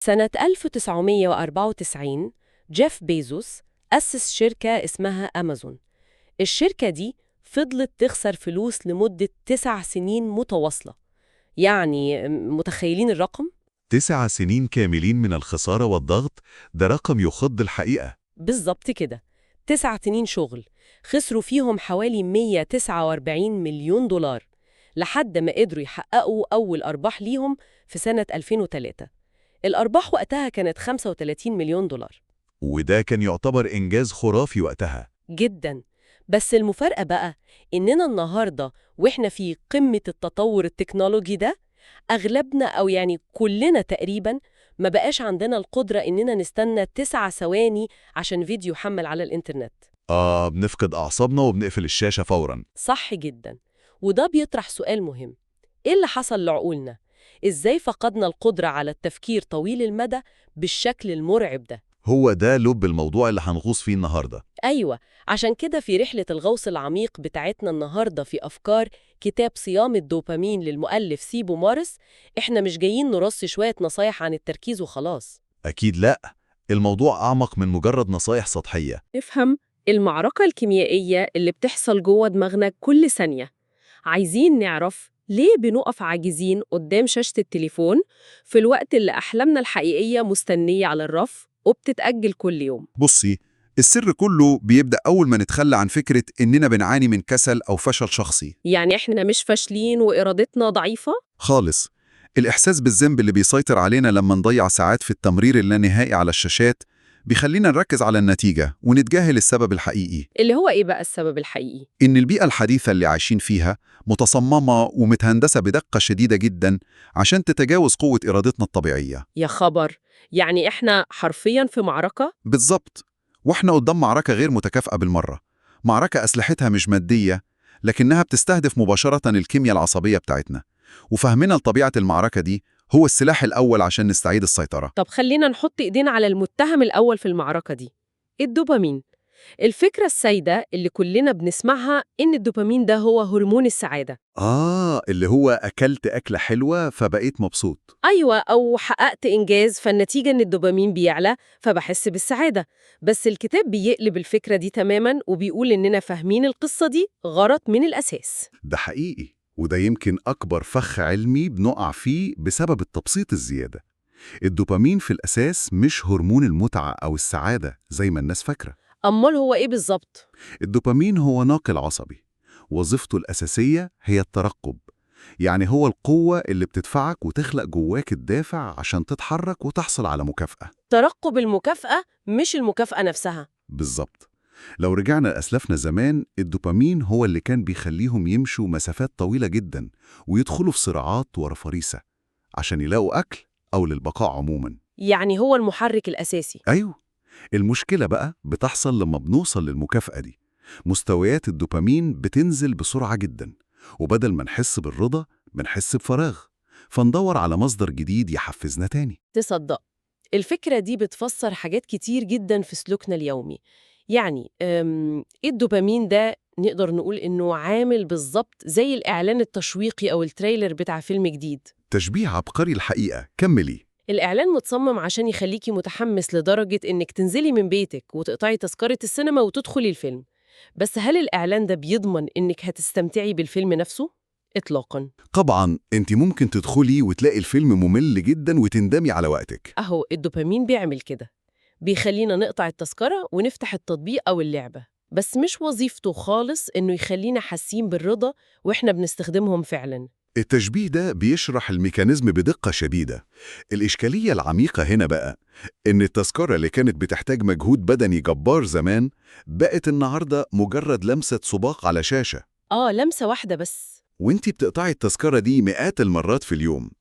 سنة 1994 جيف بيزوس أسس شركة اسمها أمازون. الشركة دي فضلت تخسر فلوس لمدة 9 سنين متواصلة. يعني متخيلين الرقم؟ 9 سنين كاملين من الخسارة والضغط، ده رقم يخض الحقيقة. بالظبط كده. 9 سنين شغل خسروا فيهم حوالي 149 مليون دولار لحد ما قدروا يحققوا أول أرباح ليهم في سنة 2003. الأرباح وقتها كانت 35 مليون دولار. وده كان يعتبر إنجاز خرافي وقتها. جدا. بس المفارقة بقى إننا النهاردة وإحنا في قمة التطور التكنولوجي ده، أغلبنا أو يعني كلنا تقريبا ما بقاش عندنا القدرة إننا نستنى 9 ثواني عشان فيديو يحمل على الإنترنت. بنفقد أعصابنا وبنقفل الشاشة فوراً. صح جدا. وده بيطرح سؤال مهم: إيه اللي حصل لعقولنا؟ إزاي فقدنا القدرة على التفكير طويل المدى بالشكل المرعب ده؟ هو ده لب الموضوع اللي هنغوص فيه النهاردة. أيوة، عشان كده في رحلة الغوص العميق بتاعتنا النهاردة في أفكار كتاب صيام الدوبامين للمؤلف سيبو مارس، إحنا مش جايين نرص شوية نصايح عن التركيز وخلاص. أكيد لأ، الموضوع أعمق من مجرد نصايح سطحية. نفهم المعركة الكيميائية اللي بتحصل جوه دماغنا كل ثانية. عايزين نعرف ليه بنقف عاجزين قدام شاشة التليفون في الوقت اللي أحلامنا الحقيقية مستنية على الرف وبتتأجل كل يوم. بصي، السر كله بيبدأ أول ما نتخلى عن فكرة إننا بنعاني من كسل أو فشل شخصي. يعني إحنا مش فاشلين وإرادتنا ضعيفة؟ خالص. الإحساس بالذنب اللي بيسيطر علينا لما نضيع ساعات في التمرير اللانهائي على الشاشات بيخلينا نركز على النتيجة ونتجاهل السبب الحقيقي. اللي هو إيه بقى السبب الحقيقي؟ إن البيئة الحديثة اللي عايشين فيها متصممة ومتهندسة بدقة شديدة جداً عشان تتجاوز قوة إرادتنا الطبيعية. يا خبر، يعني إحنا حرفياً في معركة؟ بالظبط. واحنا قدام معركة غير متكافئة بالمرة، معركة أسلحتها مش مادية لكنها بتستهدف مباشرة الكيمياء العصبية بتاعتنا، وفهمنا لطبيعة المعركة دي هو السلاح الأول عشان نستعيد السيطرة. طب خلينا نحط إيدينا على المتهم الأول في المعركة دي: الدوبامين. الفكرة السائدة اللي كلنا بنسمعها إن الدوبامين ده هو هرمون السعادة. اللي هو أكلت أكلة حلوة فبقيت مبسوط. أيوة، أو حققت إنجاز فالنتيجة إن الدوبامين بيعلى فبحس بالسعادة. بس الكتاب بيقلب الفكرة دي تماماً وبيقول إننا فاهمين القصة دي غلط من الأساس. ده حقيقي، وده يمكن أكبر فخ علمي بنقع فيه بسبب التبسيط الزيادة. الدوبامين في الأساس مش هرمون المتعة أو السعادة زي ما الناس فاكرة. أمال هو إيه بالظبط؟ الدوبامين هو ناقل عصبي، وظيفته الأساسية هي الترقب. يعني هو القوة اللي بتدفعك وتخلق جواك الدافع عشان تتحرك وتحصل على مكافأة. ترقب المكافأة مش المكافأة نفسها. بالظبط. لو رجعنا لأسلافنا زمان، الدوبامين هو اللي كان بيخليهم يمشوا مسافات طويلة جدا ويدخلوا في صراعات ورا فريسة عشان يلاقوا أكل أو للبقاء عموما. يعني هو المحرك الأساسي. أيوه. المشكلة بقى بتحصل لما بنوصل للمكافأة دي، مستويات الدوبامين بتنزل بسرعة جدا، وبدل ما نحس بالرضا بنحس بفراغ، فندور على مصدر جديد يحفزنا تاني. تصدق الفكرة دي بتفسر حاجات كتير جدا في سلوكنا اليومي. يعني إيه الدوبامين ده؟ نقدر نقول إنه عامل بالظبط زي الإعلان التشويقي أو التريلر بتاع فيلم جديد. تشبيه عبقري الحقيقة، كملي. الإعلان متصمم عشان يخليكي متحمس لدرجة إنك تنزلي من بيتك وتقطعي تذكرة السينما وتدخلي الفيلم. بس هل الإعلان ده بيضمن إنك هتستمتعي بالفيلم نفسه؟ إطلاقاً. طبعا انت ممكن تدخلي وتلاقي الفيلم ممل جدا وتندمي على وقتك. أهو الدوبامين بيعمل كده، بيخلينا نقطع التذكرة ونفتح التطبيق أو اللعبة، بس مش وظيفته خالص إنه يخلينا حاسين بالرضا وإحنا بنستخدمهم فعلاً. التشبيه ده بيشرح الميكانيزم بدقة شديدة. الإشكالية العميقة هنا بقى إن التذكرة اللي كانت بتحتاج مجهود بدني جبار زمان بقت النهاردة مجرد لمسة صباع على شاشة. لمسة واحدة بس. وانتي بتقطعي التذكرة دي مئات المرات في اليوم،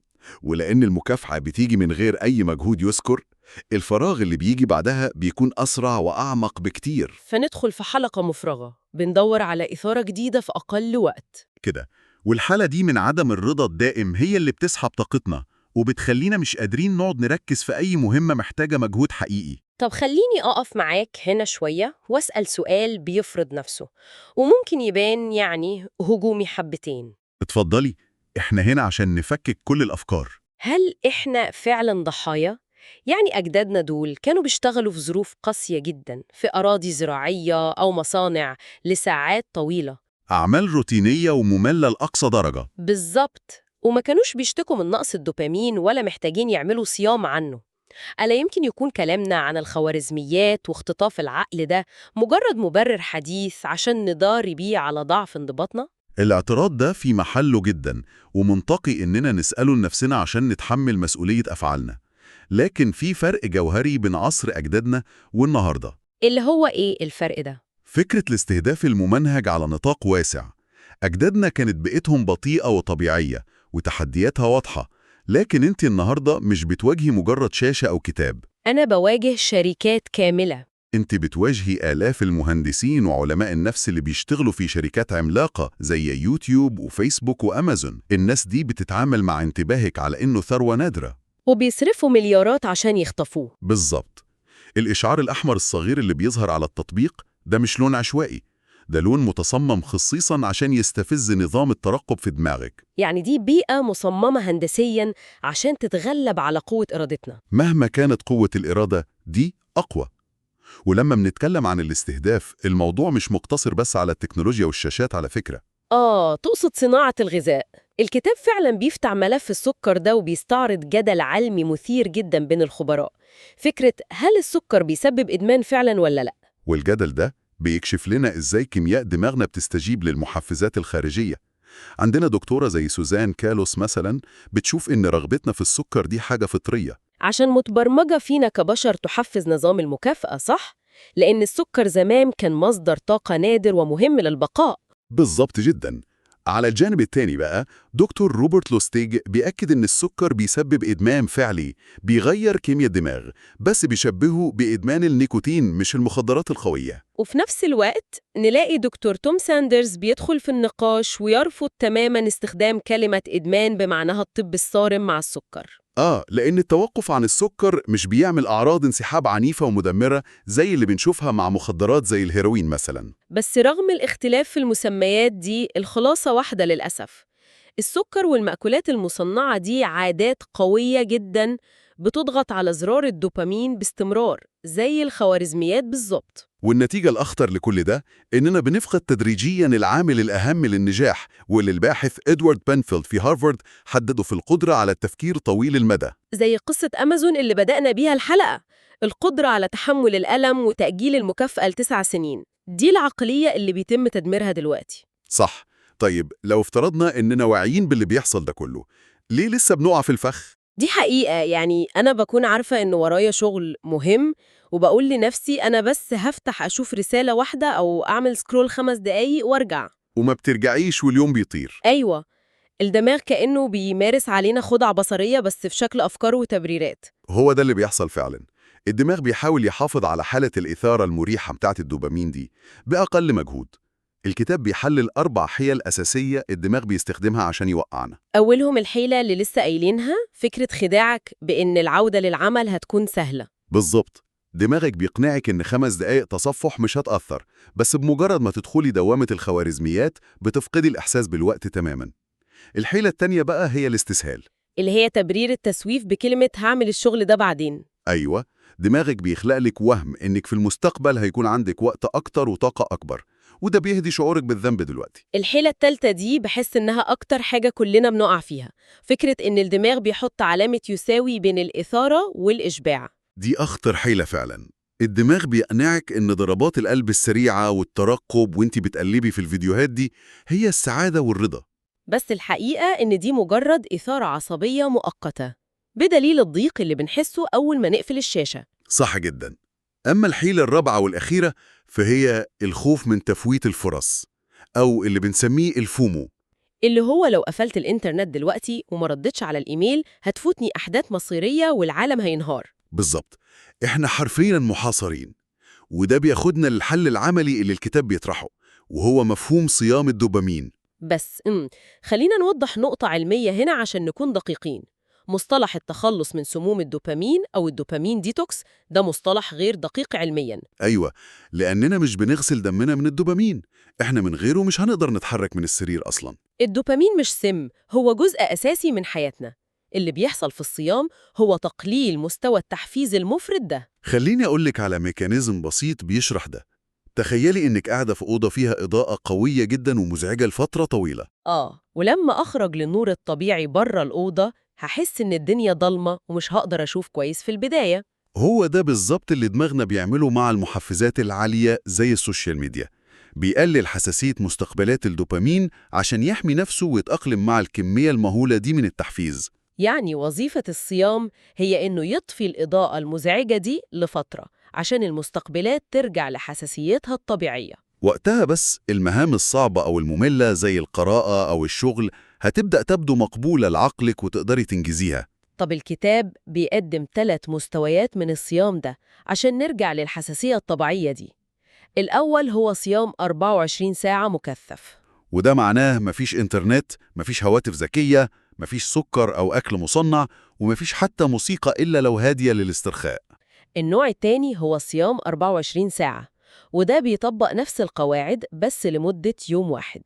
ولأن المكافأة بتيجي من غير أي مجهود يذكر، الفراغ اللي بيجي بعدها بيكون أسرع وأعمق بكتير. فندخل في حلقة مفرغة بندور على إثارة جديدة في أقل وقت. كده. والحالة دي من عدم الرضا الدائم هي اللي بتسحب طاقتنا وبتخلينا مش قادرين نقعد نركز في أي مهمة محتاجة مجهود حقيقي. طب خليني أقف معاك هنا شوية وأسأل سؤال بيفرض نفسه وممكن يبان يعني هجومي حبتين. اتفضلي، احنا هنا عشان نفكك كل الأفكار. هل إحنا فعلا ضحايا؟ يعني أجدادنا دول كانوا بيشتغلوا في ظروف قاسية جدا في أراضي زراعية أو مصانع لساعات طويلة. أعمال روتينية ومملة لأقصى درجة. بالظبط، وما كانوش بيشتكوا من نقص الدوبامين ولا محتاجين يعملوا صيام عنه. ألا يمكن يكون كلامنا عن الخوارزميات واختطاف العقل ده مجرد مبرر حديث عشان نداري بيه على ضعف انضباطنا؟ الاعتراض ده في محله جدا، ومنطقي إننا نسأله لنفسنا عشان نتحمل مسؤولية أفعالنا. لكن في فرق جوهري بين عصر أجدادنا والنهاردة. اللي هو إيه الفرق ده؟ فكرة الاستهداف الممنهج على نطاق واسع. أجدادنا كانت بيئتهم بطيئة وطبيعية وتحدياتها واضحة، لكن انت النهاردة مش بتواجهي مجرد شاشة أو كتاب. أنا بواجه شركات كاملة. انت بتواجهي آلاف المهندسين وعلماء النفس اللي بيشتغلوا في شركات عملاقة زي يوتيوب وفيسبوك وأمازون. الناس دي بتتعامل مع انتباهك على إنه ثروة نادرة. وبيصرفوا مليارات عشان يخطفوه. بالظبط. الإشعار الأحمر الصغير اللي بيظهر على التطبيق ده مش لون عشوائي، ده لون متصمم خصيصاً عشان يستفز نظام الترقب في دماغك. يعني دي بيئة مصممة هندسياً عشان تتغلب على قوة إرادتنا. مهما كانت قوة الإرادة دي أقوى. ولما بنتكلم عن الاستهداف، الموضوع مش مقتصر بس على التكنولوجيا والشاشات على فكرة. تقصد صناعة الغذاء. الكتاب فعلاً بيفتح ملف السكر ده وبيستعرض جدل علمي مثير جداً بين الخبراء. فكرة هل السكر بيسبب إدمان فعلاً ولا لأ؟ والجدل ده بيكشف لنا إزاي كيمياء دماغنا بتستجيب للمحفزات الخارجية. عندنا دكتورة زي سوزان كالوس مثلا بتشوف إن رغبتنا في السكر دي حاجة فطرية. عشان متبرمجة فينا كبشر تحفز نظام المكافأة، صح؟ لأن السكر زمان كان مصدر طاقة نادر ومهم للبقاء. بالظبط جدا. على الجانب التاني بقى، دكتور روبرت لوستيج بيأكد إن السكر بيسبب إدمان فعلي، بيغير كيمياء الدماغ، بس بيشبهه بإدمان النيكوتين مش المخدرات القوية. وفي نفس الوقت نلاقي دكتور توم ساندرز بيدخل في النقاش ويرفض تماماً استخدام كلمة إدمان بمعناها الطب الصارم مع السكر. لأن التوقف عن السكر مش بيعمل أعراض انسحاب عنيفة ومدمرة زي اللي بنشوفها مع مخدرات زي الهيروين مثلا. بس رغم الاختلاف في المسميات دي، الخلاصة واحدة للأسف. السكر والمأكولات المصنعة دي عادات قوية جداً بتضغط على زرار الدوبامين باستمرار زي الخوارزميات بالظبط. والنتيجة الأخطر لكل ده إننا بنفقد تدريجياً العامل الأهم للنجاح، واللي الباحث إدوارد بنفيلد في هارفارد حدده في القدرة على التفكير طويل المدى. زي قصة أمازون اللي بدأنا بيها الحلقة، القدرة على تحمل الألم وتأجيل المكافأة ل9 سنين. دي العقلية اللي بيتم تدميرها دلوقتي. صح. طيب لو افترضنا إننا واعيين باللي بيحصل ده كله، ليه لسه بنقع في الفخ؟ دي حقيقة، يعني أنا بكون عارفة إن ورايا شغل مهم وبقول لنفسي أنا بس هفتح أشوف رسالة واحدة أو أعمل سكرول 5 دقايق وارجع. وما بترجعيش واليوم بيطير. أيوة، الدماغ كأنه بيمارس علينا خدعة بصرية بس في شكل أفكار وتبريرات. هو ده اللي بيحصل فعلا. الدماغ بيحاول يحافظ على حالة الإثارة المريحة بتاعت الدوبامين دي بأقل مجهود. الكتاب بيحلل 4 حيل أساسية الدماغ بيستخدمها عشان يوقعنا. أولهم الحيلة اللي لسه قايلينها، فكرة خداعك بإن العودة للعمل هتكون سهلة. بالظبط. دماغك بيقنعك إن 5 دقايق تصفح مش هتأثر، بس بمجرد ما تدخلي دوامة الخوارزميات بتفقدي الإحساس بالوقت تماما. الحيلة التانية بقى هي الاستسهال، اللي هي تبرير التسويف بكلمة هعمل الشغل ده بعدين. أيوة. دماغك بيخلق لك وهم إنك في المستقبل هيكون عندك وقت أكتر وطاقة أكبر، وده بيهدي شعورك بالذنب دلوقتي. الحيلة التالتة دي بحس إنها أكتر حاجة كلنا بنقع فيها، فكرة إن الدماغ بيحط علامة يساوي بين الإثارة والإشباع. دي أخطر حيلة فعلا. الدماغ بيقنعك إن ضربات القلب السريعة والترقب وانتي بتقلبي في الفيديوهات دي هي السعادة والرضا. بس الحقيقة إن دي مجرد إثارة عصبية مؤقتة، بدليل الضيق اللي بنحسه أول ما نقفل الشاشة. صح جدا. أما الحيلة الرابعة والأخيرة فهي الخوف من تفويت الفرص، أو اللي بنسميه الفومو. اللي هو لو قفلت الإنترنت دلوقتي وما ردتش على الإيميل هتفوتني أحداث مصيرية والعالم هينهار. بالظبط. إحنا حرفياً محاصرين. وده بياخدنا للحل العملي اللي الكتاب بيطرحه، وهو مفهوم صيام الدوبامين. بس خلينا نوضح نقطة علمية هنا عشان نكون دقيقين. مصطلح التخلص من سموم الدوبامين أو الدوبامين ديتوكس ده مصطلح غير دقيق علمياً. أيوة، لأننا مش بنغسل دمنا من الدوبامين. إحنا من غيره مش هنقدر نتحرك من السرير أصلاً. الدوبامين مش سم، هو جزء أساسي من حياتنا. اللي بيحصل في الصيام هو تقليل مستوى التحفيز المفرط ده. خليني أقولك على ميكانيزم بسيط بيشرح ده. تخيلي إنك قاعدة في أوضة فيها إضاءة قوية جدا ومزعجة لفترة طويلة. ولما أخرج للنور الطبيعي بره الأوضة هحس إن الدنيا ضلمة ومش هقدر أشوف كويس في البداية. هو ده بالظبط اللي دماغنا بيعمله مع المحفزات العالية زي السوشيال ميديا. بيقلل حساسية مستقبلات الدوبامين عشان يحمي نفسه ويتأقلم مع الكمية المهولة دي من التحفيز. يعني وظيفة الصيام هي إنه يطفي الإضاءة المزعجة دي لفترة عشان المستقبلات ترجع لحساسيتها الطبيعية. وقتها بس المهام الصعبة أو المملة زي القراءة أو الشغل هتبدأ تبدو مقبولة لعقلك وتقدري تنجزيها. طب الكتاب بيقدم 3 مستويات من الصيام ده عشان نرجع للحساسية الطبيعية دي. الأول هو صيام 24 ساعة مكثف. وده معناه مفيش إنترنت، مفيش هواتف ذكية، مفيش سكر أو أكل مصنع، ومفيش حتى موسيقى إلا لو هادية للاسترخاء. النوع التاني هو صيام 24 ساعة، وده بيطبق نفس القواعد بس لمدة يوم واحد.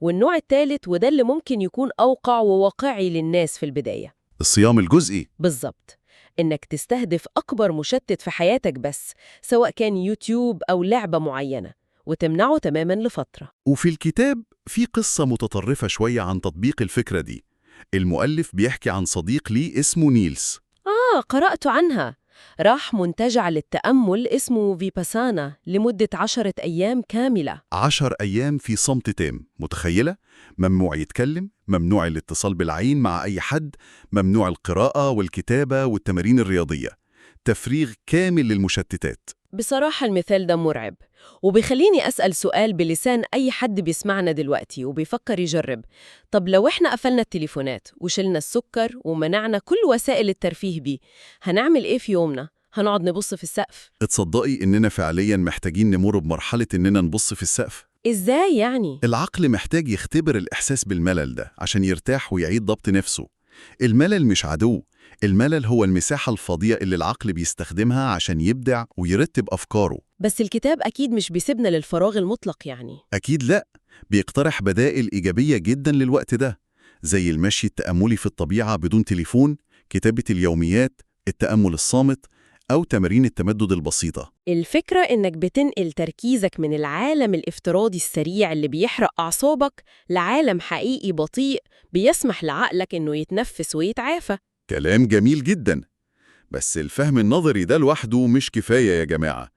والنوع التالت وده اللي ممكن يكون أوقع وواقعي للناس في البداية. الصيام الجزئي. بالظبط، إنك تستهدف أكبر مشتت في حياتك بس، سواء كان يوتيوب أو لعبة معينة، وتمنعه تماماً لفترة. وفي الكتاب في قصة متطرفة شوية عن تطبيق الفكرة دي. المؤلف بيحكي عن صديق ليه اسمه نيلس. قرأت عنها. راح منتجع للتأمل اسمه فيباسانا لمدة 10 أيام كاملة. 10 أيام في صمت تام، متخيلة؟ ممنوع يتكلم، ممنوع الاتصال بالعين مع أي حد، ممنوع القراءة والكتابة والتمارين الرياضية. تفريغ كامل للمشتتات. بصراحة المثال ده مرعب، وبيخليني أسأل سؤال بلسان أي حد بيسمعنا دلوقتي وبيفكر يجرب. طب لو إحنا قفلنا التليفونات وشلنا السكر ومنعنا كل وسائل الترفيه بيه، هنعمل إيه في يومنا؟ هنقعد نبص في السقف؟ اتصدقي إننا فعلياً محتاجين نمر بمرحلة إننا نبص في السقف. إزاي يعني؟ العقل محتاج يختبر الإحساس بالملل ده عشان يرتاح ويعيد ضبط نفسه. الملل مش عدو، الملل هو المساحة الفاضية اللي العقل بيستخدمها عشان يبدع ويرتب أفكاره. بس الكتاب أكيد مش بيسيبنا للفراغ المطلق يعني. أكيد لأ، بيقترح بدائل إيجابية جدا للوقت ده، زي المشي التأملي في الطبيعة بدون تليفون، كتابة اليوميات، التأمل الصامت، أو تمارين التمدد البسيطة. الفكرة إنك بتنقل تركيزك من العالم الافتراضي السريع اللي بيحرق أعصابك لعالم حقيقي بطيء بيسمح لعقلك إنه يتنفس ويتعافى. كلام جميل جدا، بس الفهم النظري ده لوحده مش كفاية يا جماعة.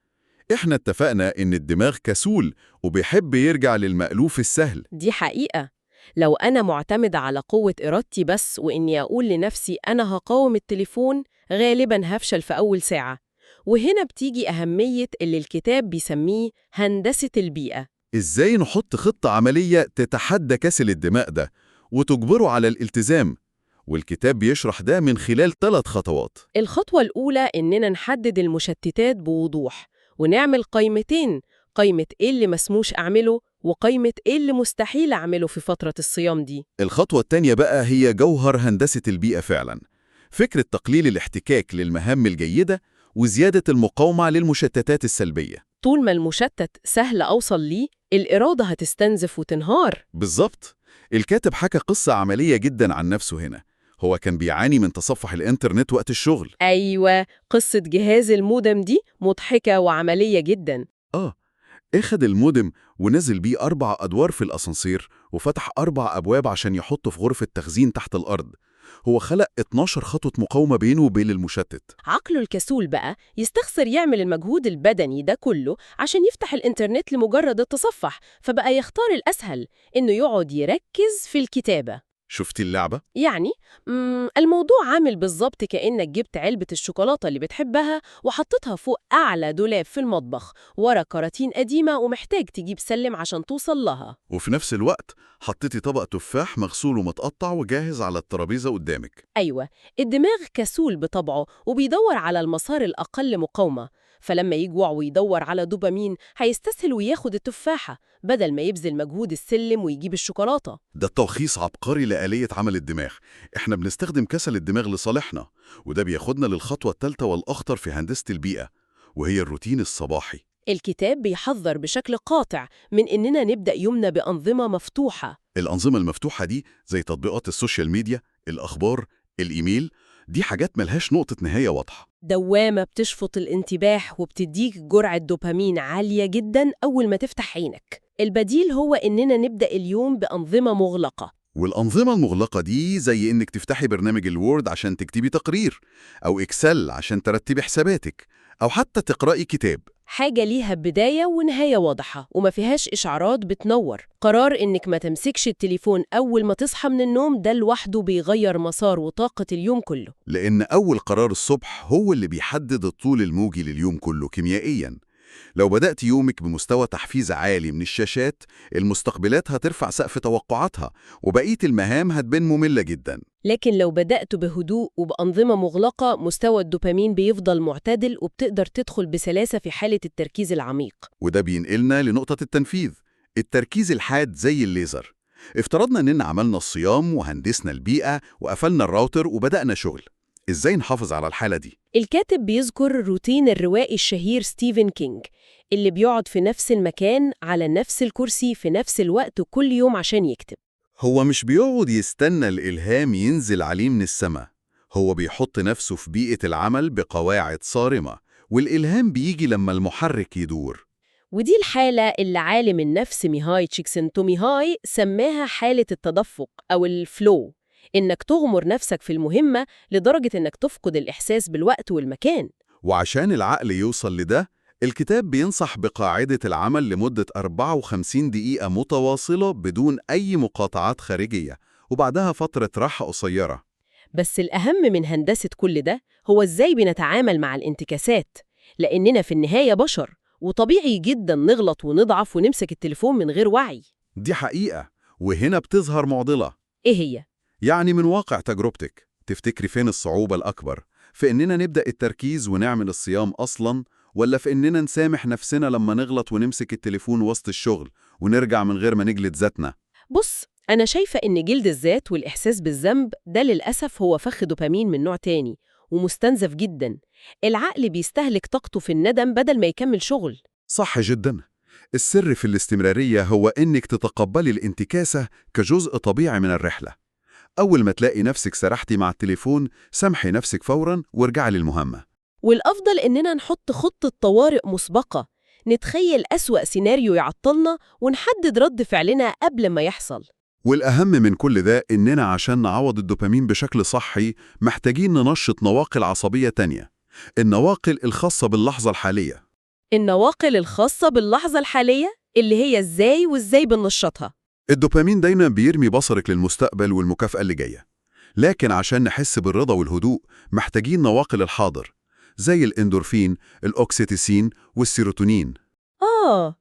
إحنا اتفقنا إن الدماغ كسول وبيحب يرجع للمألوف السهل. دي حقيقة. لو أنا معتمدة على قوة إرادتي بس وإني أقول لنفسي أنا هقاوم التليفون، غالباً هفشل في أول ساعة. وهنا بتيجي أهمية اللي الكتاب بيسميه هندسة البيئة. إزاي نحط خطة عملية تتحدى كسل الدماغ ده وتجبره على الالتزام؟ والكتاب بيشرح ده من خلال 3 خطوات. الخطوة الأولى إننا نحدد المشتتات بوضوح ونعمل قائمتين، قائمة إيه اللي مسموش أعمله وقائمة إيه اللي مستحيل أعمله في فترة الصيام دي. الخطوة التانية بقى هي جوهر هندسة البيئة فعلا، فكرة تقليل الاحتكاك للمهام الجيدة وزيادة المقاومة للمشتتات السلبية. طول ما المشتت سهل أوصل ليه، الإرادة هتستنزف وتنهار. بالظبط. الكاتب حكى قصة عملية جدا عن نفسه هنا. هو كان بيعاني من تصفح الإنترنت وقت الشغل. أيوة، قصة جهاز المودم دي مضحكة وعملية جدا. اخد المودم ونزل بيه 4 أدوار في الأسانسير وفتح 4 أبواب عشان يحطه في غرفة تخزين تحت الأرض. هو خلق 12 خطوة مقاومة بينه وبين المشتت. عقله الكسول بقى يستخسر يعمل المجهود البدني ده كله عشان يفتح الإنترنت لمجرد التصفح، فبقى يختار الأسهل، إنه يقعد يركز في الكتابة. شفتي اللعبة؟ يعني الموضوع عامل بالظبط كأنك جبت علبة الشوكولاتة اللي بتحبها وحطيتها فوق أعلى دولاب في المطبخ ورا كراتين قديمة ومحتاج تجيب سلم عشان توصل لها. وفي نفس الوقت حطيتي طبق تفاح مغسول ومتقطع وجاهز على الترابيزة قدامك. أيوة، الدماغ كسول بطبعه وبيدور على المسار الأقل مقاومة، فلما يجوع ويدور على دوبامين هيستسهل وياخد التفاحة بدل ما يبذل مجهود السلم ويجيب الشوكولاتة. ده تلخيص عبقري لآلية عمل الدماغ. احنا بنستخدم كسل الدماغ لصالحنا، وده بياخدنا للخطوة الثالثة والأخطر في هندسة البيئة، وهي الروتين الصباحي. الكتاب بيحذر بشكل قاطع من إننا نبدأ يومنا بأنظمة مفتوحة. الأنظمة المفتوحة دي زي تطبيقات السوشيال ميديا، الأخبار، الإيميل دي حاجات ملهاش نقطة نهاية واضحة. دوامة بتشفط الانتباه وبتديك جرعة دوبامين عالية جدا أول ما تفتح عينك. البديل هو إننا نبدأ اليوم بأنظمة مغلقة. والأنظمة المغلقة دي زي إنك تفتحي برنامج الوورد عشان تكتبي تقرير، أو إكسل عشان ترتبي حساباتك، أو حتى تقرأي كتاب. حاجة ليها بداية ونهاية واضحة وما فيهاش إشعارات بتنور. قرار إنك ما تمسكش التليفون أول ما تصحى من النوم ده لوحده بيغير مسار وطاقة اليوم كله. لأن أول قرار الصبح هو اللي بيحدد الطول الموجي لليوم كله كيميائياً. لو بدأت يومك بمستوى تحفيز عالي من الشاشات، المستقبلات هترفع سقف توقعاتها، وبقية المهام هتبان مملة جداً. لكن لو بدأت بهدوء وبأنظمة مغلقة، مستوى الدوبامين بيفضل معتدل وبتقدر تدخل بسلاسة في حالة التركيز العميق. وده بينقلنا لنقطة التنفيذ، التركيز الحاد زي الليزر. افترضنا إننا عملنا الصيام وهندسنا البيئة وقفلنا الراوتر وبدأنا شغل. إزاي نحافظ على الحالة دي؟ الكاتب بيذكر روتين الروائي الشهير ستيفن كينج، اللي بيقعد في نفس المكان على نفس الكرسي في نفس الوقت كل يوم عشان يكتب. هو مش بيقعد يستنى الإلهام ينزل عليه من السماء، هو بيحط نفسه في بيئة العمل بقواعد صارمة، والإلهام بيجي لما المحرك يدور. ودي الحالة اللي عالم النفس ميهاي تشيكسنتوميهاي سماها حالة التدفق أو الفلو، إنك تغمر نفسك في المهمة لدرجة إنك تفقد الإحساس بالوقت والمكان. وعشان العقل يوصل لده، الكتاب بينصح بقاعدة العمل لمدة 54 دقيقة متواصلة بدون أي مقاطعات خارجية، وبعدها فترة راحة قصيرة. بس الأهم من هندسة كل ده هو إزاي بنتعامل مع الانتكاسات، لأننا في النهاية بشر وطبيعي جدا نغلط ونضعف ونمسك التليفون من غير وعي. دي حقيقة، وهنا بتظهر معضلة. إيه هي؟ يعني من واقع تجربتك، تفتكري فين الصعوبة الأكبر؟ في إننا نبدأ التركيز ونعمل الصيام أصلاً، ولا في إننا نسامح نفسنا لما نغلط ونمسك التليفون وسط الشغل ونرجع من غير ما نجلد ذاتنا؟ بص، أنا شايفة إن جلد الذات والإحساس بالذنب ده للأسف هو فخ دوبامين من نوع تاني ومستنزف جدا. العقل بيستهلك طاقته في الندم بدل ما يكمل شغل. صح جداً. السر في الاستمرارية هو إنك تتقبلي الانتكاسة كجزء طبيعي من الرحلة. أول ما تلاقي نفسك سرحتي مع التليفون، سامحي نفسك فوراً وارجعي للمهمة. والأفضل إننا نحط خطة طوارئ مسبقة، نتخيل أسوأ سيناريو يعطلنا ونحدد رد فعلنا قبل ما يحصل. والأهم من كل ده إننا عشان نعوض الدوبامين بشكل صحي محتاجين ننشط نواقل عصبية تانية، النواقل الخاصة باللحظة الحالية. النواقل الخاصة باللحظة الحالية اللي هي إزاي بننشطها؟ الدوبامين دايما بيرمي بصرك للمستقبل والمكافأة اللي جاية، لكن عشان نحس بالرضا والهدوء محتاجين نواقل الحاضر زي الإندورفين، الأوكسيتوسين والسيروتونين.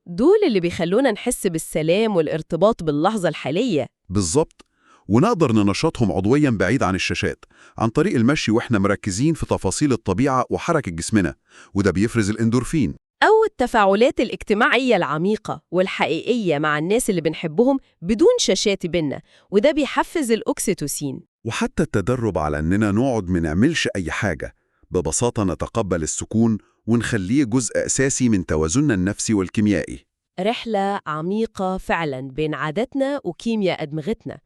دول اللي بيخلونا نحس بالسلام والارتباط باللحظة الحالية. بالظبط، ونقدر ننشطهم عضويا بعيد عن الشاشات عن طريق المشي وإحنا مركزين في تفاصيل الطبيعة وحركة جسمنا، وده بيفرز الإندورفين. أو التفاعلات الاجتماعية العميقة والحقيقية مع الناس اللي بنحبهم بدون شاشات بينا، وده بيحفز الأوكسيتوسين. وحتى التدرب على أننا نقعد ما نعملش أي حاجة، ببساطة نتقبل السكون ونخليه جزء أساسي من توازننا النفسي والكيميائي. رحلة عميقة فعلا بين عاداتنا وكيمياء أدمغتنا.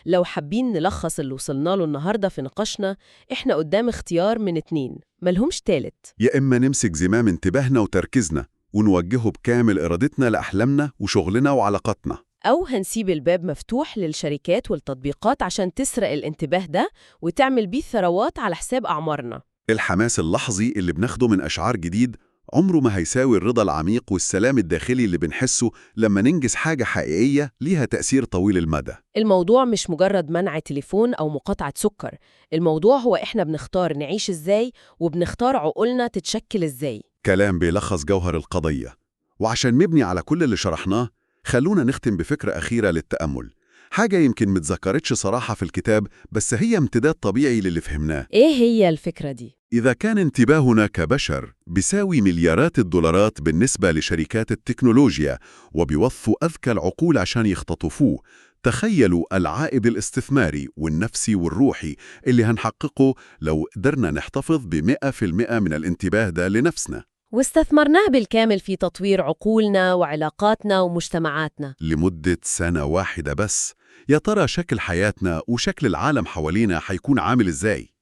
لو حابين نلخص اللي وصلنا له النهاردة في نقاشنا، إحنا قدام اختيار من 2 ملهمش تالت. يا إما نمسك زمام انتباهنا وتركيزنا ونوجهه بكامل إرادتنا لأحلامنا وشغلنا وعلاقاتنا، أو هنسيب الباب مفتوح للشركات والتطبيقات عشان تسرق الانتباه ده وتعمل بيه ثروات على حساب أعمارنا. الحماس اللحظي اللي بناخده من أشعار جديد عمره ما هيساوي الرضا العميق والسلام الداخلي اللي بنحسه لما ننجز حاجة حقيقية ليها تأثير طويل المدى. الموضوع مش مجرد منع تليفون أو مقاطعة سكر، الموضوع هو إحنا بنختار نعيش إزاي وبنختار عقولنا تتشكل إزاي. كلام بيلخص جوهر القضية. وعشان نبني على كل اللي شرحناه، خلونا نختم بفكرة أخيرة للتأمل، حاجة يمكن متذكرتش صراحة في الكتاب بس هي امتداد طبيعي للي فهمناه. إيه هي الفكرة دي؟ إذا كان انتباهنا كبشر بيساوي مليارات الدولارات بالنسبة لشركات التكنولوجيا وبيوظفوا أذكى العقول عشان يختطفوه، تخيلوا العائد الاستثماري والنفسي والروحي اللي هنحققه لو قدرنا نحتفظ ب100% من الانتباه ده لنفسنا واستثمرناه بالكامل في تطوير عقولنا وعلاقاتنا ومجتمعاتنا لمدة سنة واحدة بس. يا ترى شكل حياتنا وشكل العالم حوالينا هيكون عامل إزاي؟